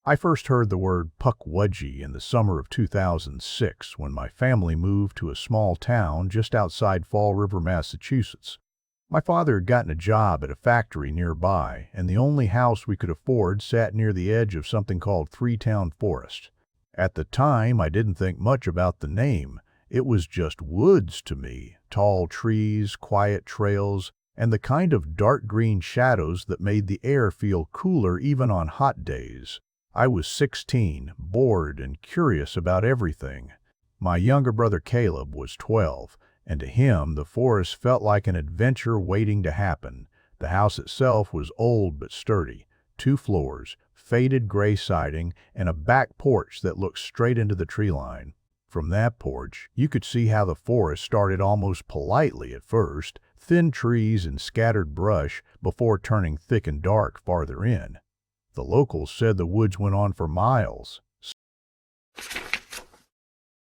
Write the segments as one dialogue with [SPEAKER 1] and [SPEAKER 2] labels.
[SPEAKER 1] I first heard the word Pukwudgie in the summer of 2006 when my family moved to a small town just outside Fall River, Massachusetts. My father had gotten a job at a factory nearby, and the only house we could afford sat near the edge of something called Freetown Forest. At the time, I didn't think much about the name. It was just woods to me, tall trees, quiet trails, and the kind of dark green shadows that made the air feel cooler even on hot days. I was 16, bored and curious about everything. My younger brother Caleb was 12, and to him the forest felt like an adventure waiting to happen. The house itself was old but sturdy, 2 floors, faded gray siding, and a back porch that looked straight into the tree line. From that porch, you could see how the forest started almost politely at first, thin trees and scattered brush, before turning thick and dark farther in. The locals said the woods went on for miles.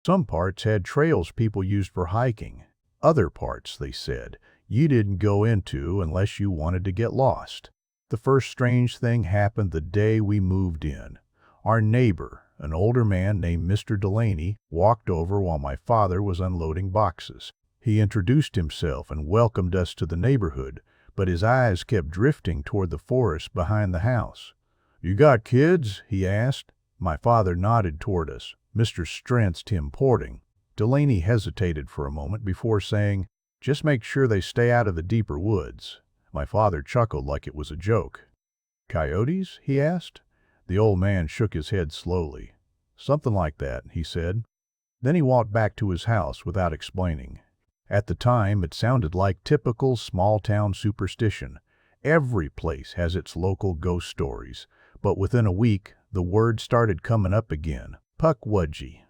[SPEAKER 1] Some parts had trails people used for hiking. Other parts, they said, you didn't go into unless you wanted to get lost. The first strange thing happened the day we moved in. Our neighbor, an older man named Mr. Delaney, walked over while my father was unloading boxes. He introduced himself and welcomed us to the neighborhood, but his eyes kept drifting toward the forest behind the house. "You got kids?" he asked. My father nodded toward us. "Mr. Strent's importing." Delaney hesitated for a moment before saying, "Just make sure they stay out of the deeper woods." My father chuckled like it was a joke. "Coyotes?" he asked. The old man shook his head slowly. "Something like that," he said. Then he walked back to his house without explaining. At the time, it sounded like typical small-town superstition. Every place has its local ghost stories. But within a week, the word started coming up again. Pukwudgie.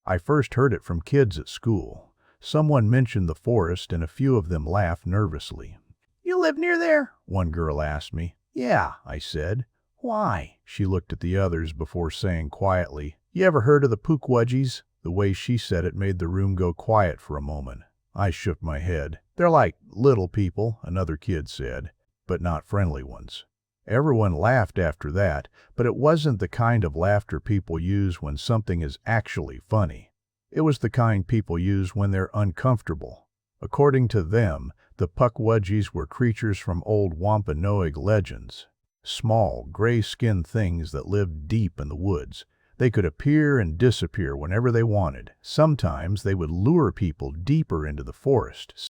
[SPEAKER 1] I first heard it from kids at school. Someone mentioned the forest and a few of them laughed nervously. "You live near there?" one girl asked me. "Yeah," I said. "Why?" She looked at the others before saying quietly, "You ever heard of the Pukwudgies?" The way she said it made the room go quiet for a moment. I shook my head. "They're like little people," another kid said, "but not friendly ones." Everyone laughed after that, but it wasn't the kind of laughter people use when something is actually funny. It was the kind people use when they're uncomfortable. According to them, the Pukwudgies were creatures from old Wampanoag legends. Small, gray-skinned things that lived deep in the woods. They could appear and disappear whenever they wanted. Sometimes they would lure people deeper into the forest.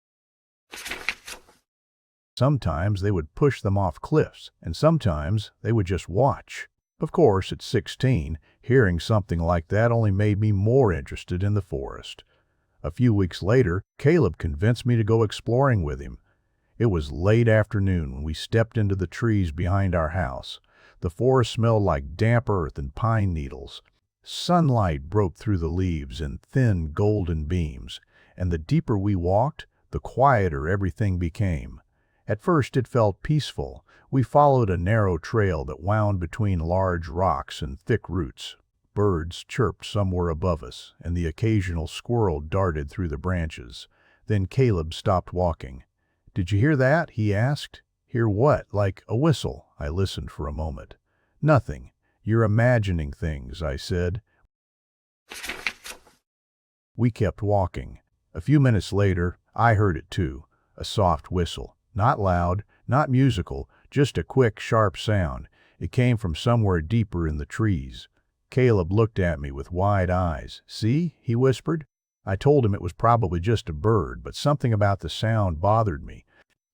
[SPEAKER 1] Sometimes they would push them off cliffs, and sometimes they would just watch. Of course, at 16, hearing something like that only made me more interested in the forest. A few weeks later, Caleb convinced me to go exploring with him. It was late afternoon when we stepped into the trees behind our house. The forest smelled like damp earth and pine needles. Sunlight broke through the leaves in thin golden beams, and the deeper we walked, the quieter everything became. At first it felt peaceful. We followed a narrow trail that wound between large rocks and thick roots. Birds chirped somewhere above us, and the occasional squirrel darted through the branches. Then Caleb stopped walking. "Did you hear that?" he asked. "Hear what? Like a whistle?" I listened for a moment. "Nothing. You're imagining things," I said. We kept walking. A few minutes later, I heard it too. A soft whistle. Not loud, not musical, just a quick, sharp sound. It came from somewhere deeper in the trees. Caleb looked at me with wide eyes. "See?" he whispered. I told him it was probably just a bird, but something about the sound bothered me.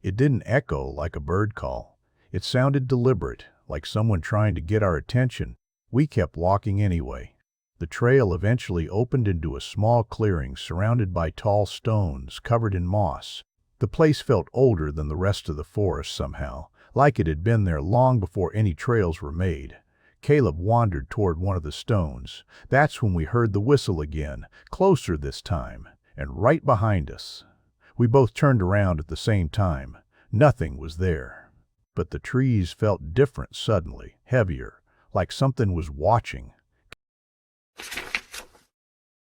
[SPEAKER 1] It didn't echo like a bird call. It sounded deliberate, like someone trying to get our attention. We kept walking anyway. The trail eventually opened into a small clearing surrounded by tall stones covered in moss. The place felt older than the rest of the forest somehow, like it had been there long before any trails were made. Caleb wandered toward one of the stones. That's when we heard the whistle again, closer this time, and right behind us. We both turned around at the same time. Nothing was there. But the trees felt different suddenly, heavier, like something was watching.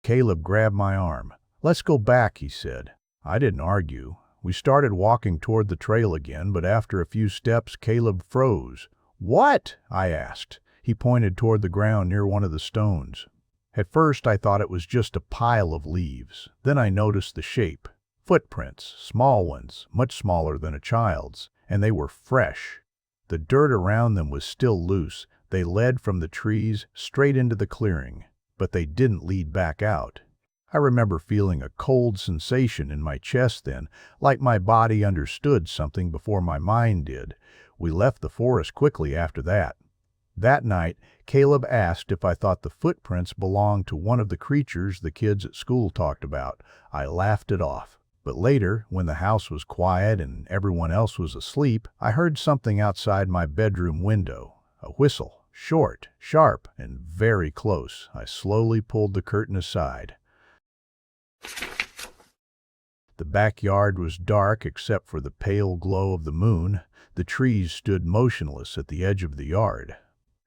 [SPEAKER 1] Caleb grabbed my arm. "Let's go back," he said. I didn't argue. We started walking toward the trail again, but after a few steps, Caleb froze. "What?" I asked. He pointed toward the ground near one of the stones. At first, I thought it was just a pile of leaves. Then I noticed the shape. Footprints, small ones, much smaller than a child's, and they were fresh. The dirt around them was still loose. They led from the trees straight into the clearing, but they didn't lead back out. I remember feeling a cold sensation in my chest then, like my body understood something before my mind did. We left the forest quickly after that. That night, Caleb asked if I thought the footprints belonged to one of the creatures the kids at school talked about. I laughed it off. But later, when the house was quiet and everyone else was asleep, I heard something outside my bedroom window. A whistle, short, sharp, and very close. I slowly pulled the curtain aside. The backyard was dark except for the pale glow of the moon. The trees stood motionless at the edge of the yard.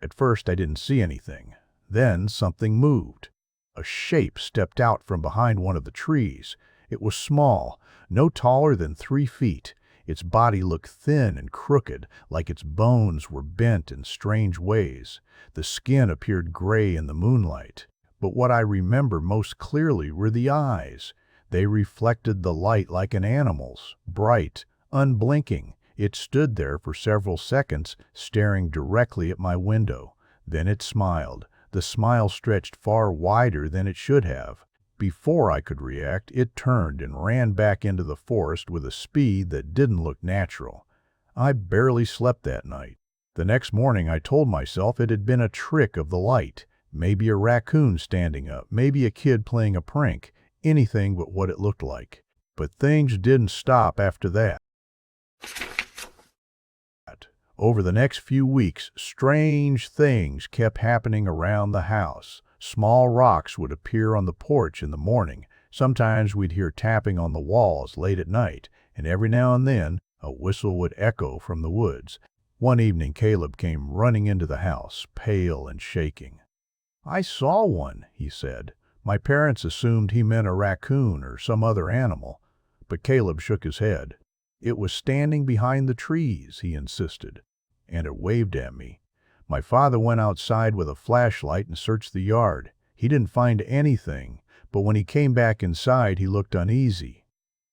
[SPEAKER 1] At first I didn't see anything. Then something moved. A shape stepped out from behind one of the trees. It was small, no taller than 3 feet. Its body looked thin and crooked, like its bones were bent in strange ways. The skin appeared gray in the moonlight. But what I remember most clearly were the eyes. They reflected the light like an animal's, bright, unblinking. It stood there for several seconds, staring directly at my window. Then it smiled. The smile stretched far wider than it should have. Before I could react, it turned and ran back into the forest with a speed that didn't look natural. I barely slept that night. The next morning I told myself it had been a trick of the light. Maybe a raccoon standing up, maybe a kid playing a prank, anything but what it looked like. But things didn't stop after that. Over the next few weeks, strange things kept happening around the house. Small rocks would appear on the porch in the morning. Sometimes we'd hear tapping on the walls late at night, and every now and then a whistle would echo from the woods. One evening Caleb came running into the house, pale and shaking. "I saw one," he said. My parents assumed he meant a raccoon or some other animal, but Caleb shook his head. "It was standing behind the trees," he insisted, "and it waved at me." My father went outside with a flashlight and searched the yard. He didn't find anything, but when he came back inside, he looked uneasy.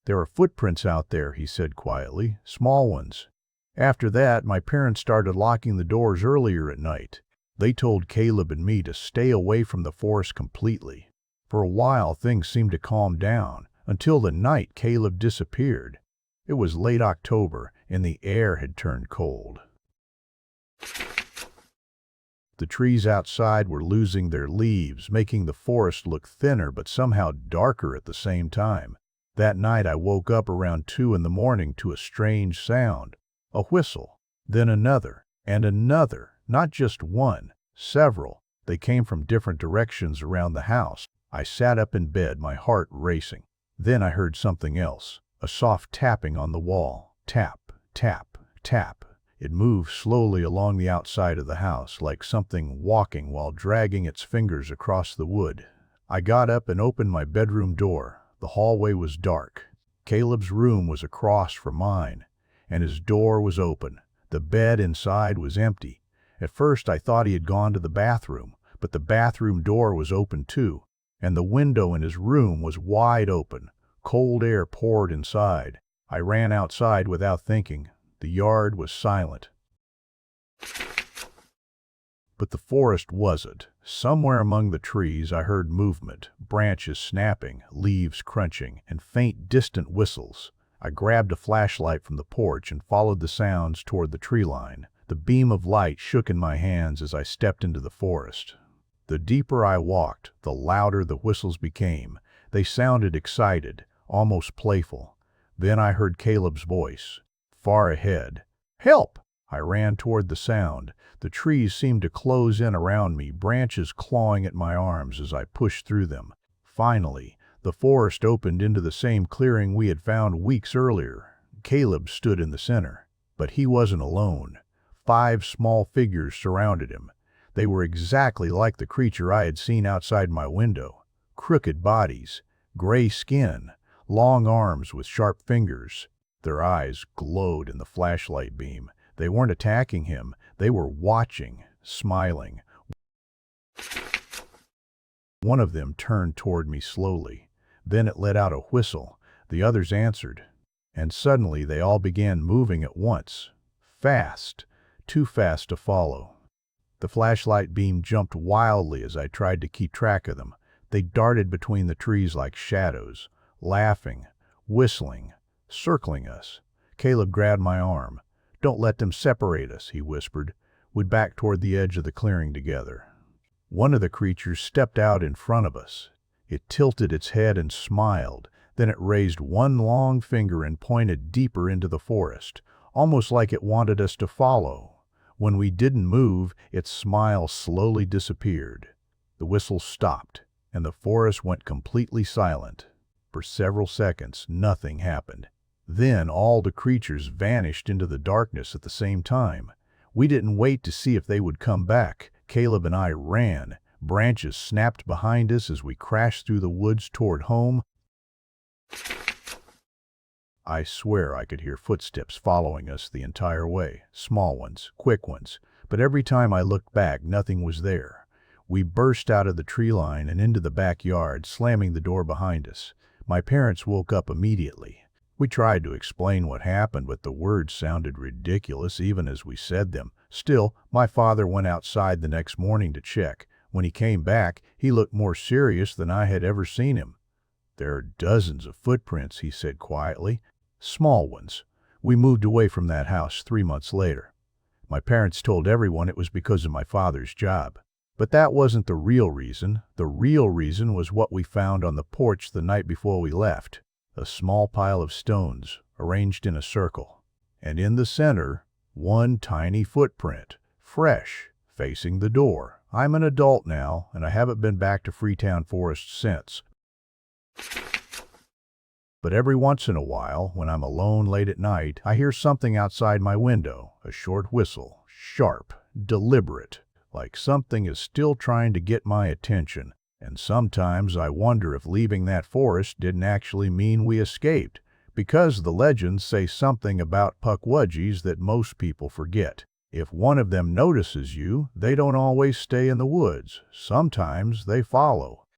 [SPEAKER 1] "There are footprints out there," he said quietly, "small ones." After that, my parents started locking the doors earlier at night. They told Caleb and me to stay away from the forest completely. For a while, things seemed to calm down, until the night Caleb disappeared. It was late October, and the air had turned cold. The trees outside were losing their leaves, making the forest look thinner but somehow darker at the same time. That night I woke up around 2 in the morning to a strange sound. A whistle, then another, and another. Not just one, several. They came from different directions around the house. I sat up in bed, my heart racing. Then I heard something else, a soft tapping on the wall. Tap, tap, tap. It moved slowly along the outside of the house, like something walking while dragging its fingers across the wood. I got up and opened my bedroom door. The hallway was dark. Caleb's room was across from mine, and his door was open. The bed inside was empty. At first I thought he had gone to the bathroom, but the bathroom door was open too, and the window in his room was wide open. Cold air poured inside. I ran outside without thinking. The yard was silent. But the forest wasn't. Somewhere among the trees I heard movement, branches snapping, leaves crunching, and faint distant whistles. I grabbed a flashlight from the porch and followed the sounds toward the tree line. The beam of light shook in my hands as I stepped into the forest. The deeper I walked, the louder the whistles became. They sounded excited, almost playful. Then I heard Caleb's voice, far ahead. "Help!" I ran toward the sound. The trees seemed to close in around me, branches clawing at my arms as I pushed through them. Finally, the forest opened into the same clearing we had found weeks earlier. Caleb stood in the center, but he wasn't alone. 5 small figures surrounded him. They were exactly like the creature I had seen outside my window. Crooked bodies, gray skin, long arms with sharp fingers. Their eyes glowed in the flashlight beam. They weren't attacking him. They were watching, smiling. One of them turned toward me slowly. Then it let out a whistle. The others answered. And suddenly they all began moving at once. Fast. Too fast to follow. The flashlight beam jumped wildly as I tried to keep track of them. They darted between the trees like shadows, laughing, whistling, circling us. Caleb grabbed my arm. "Don't let them separate us," he whispered. We backed toward the edge of the clearing together. One of the creatures stepped out in front of us. It tilted its head and smiled. Then it raised one long finger and pointed deeper into the forest, almost like it wanted us to follow. When we didn't move, its smile slowly disappeared. The whistle stopped, and the forest went completely silent. For several seconds, nothing happened. Then all the creatures vanished into the darkness at the same time. We didn't wait to see if they would come back. Caleb and I ran. Branches snapped behind us as we crashed through the woods toward home. I swear I could hear footsteps following us the entire way. Small ones, quick ones. But every time I looked back, nothing was there. We burst out of the tree line and into the backyard, slamming the door behind us. My parents woke up immediately. We tried to explain what happened, but the words sounded ridiculous even as we said them. Still, my father went outside the next morning to check. When he came back, he looked more serious than I had ever seen him. "There are dozens of footprints," he said quietly. "Small ones. We moved away from that house 3 months later." My parents told everyone it was because of my father's job. But that wasn't the real reason. The real reason was what we found on the porch the night before we left. A small pile of stones, arranged in a circle. And in the center, one tiny footprint, fresh, facing the door. I'm an adult now, and I haven't been back to Freetown Forest since. But every once in a while, when I'm alone late at night, I hear something outside my window, a short whistle, sharp, deliberate, like something is still trying to get my attention. And sometimes I wonder if leaving that forest didn't actually mean we escaped, because the legends say something about Pukwudgies that most people forget. If one of them notices you, they don't always stay in the woods. Sometimes they follow.